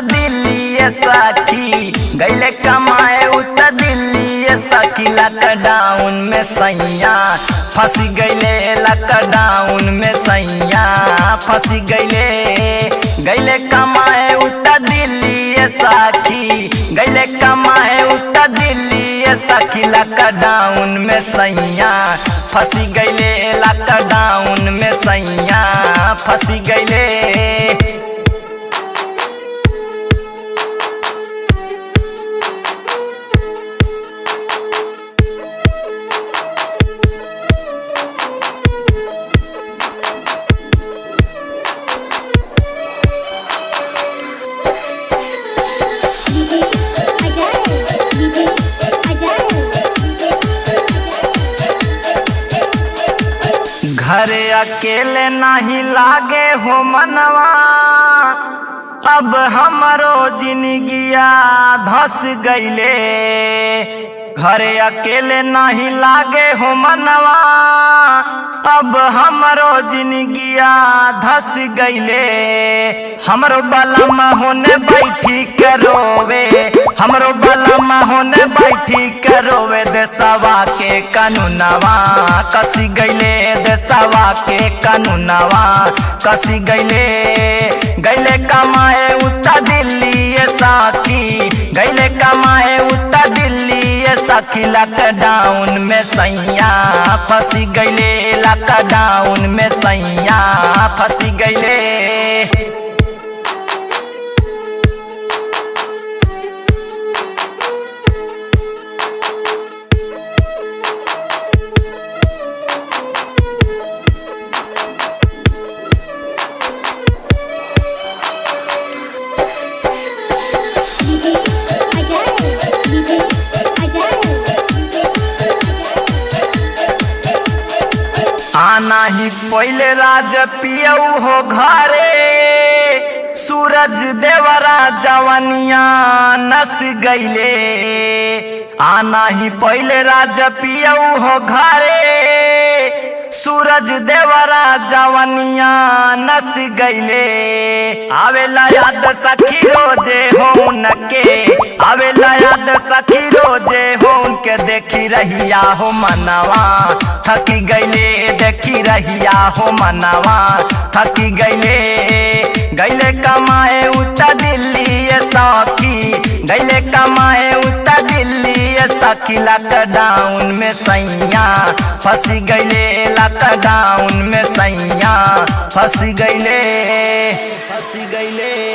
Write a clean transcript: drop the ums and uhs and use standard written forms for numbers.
दिल्ली सखी, गैले कमाए उत दिल्ली सखी। लॉकडाउन में सैया फंस गैले, लॉकडाउन में सैया फंस गैले कमाए उत दिल्ली सखी, गैले कमाए उत दिल्ली सखी। लॉकडाउन में सैया फंस गैले, लॉकडाउन में सैया फंस गैले। घरे अकेले नहीं लागे हो मनवा, अब हमरो जिंदगिया धस गईले। घरे अकेले नहीं लागे हो मनवा, अब हमरो जिंदगिया धस गईले। हमरो बलमा होने बैठी के रोवे, हमरो बलमा होने बैठी के रोवे। देशवा के कानूनवा कसी गईले, देशवा के कानूनवा कसी गईले। गईले कमाए उता दिल्ली सखी, गईले कमाए उता दिल्ली सखी। लॉकडाउन में सैया फंस गईले, लॉकडाउन में सैया फंस गईले। आना ही पहले राज पियऊ हो घरे, सूरज देवरा जवानिया नस गईले। आना ही पहले राज पियऊ हो घरे, सूरज देवरा जवानिया नस गईले। आवेला याद सखी रोजे हो उनके, आवेला याद सखी रोजे हो उनके। देखी रहिया हो मनवा थकी गईले, देखी रहिया हो मनवा थकी गईले। गईले कमाए उता दिल्ली सखी, गईले कमाए उता दिल्ली सखी। लॉकडाउन में सैया फंस गईले, लॉकडाउन में सैया फंस गईले, फंस गईले।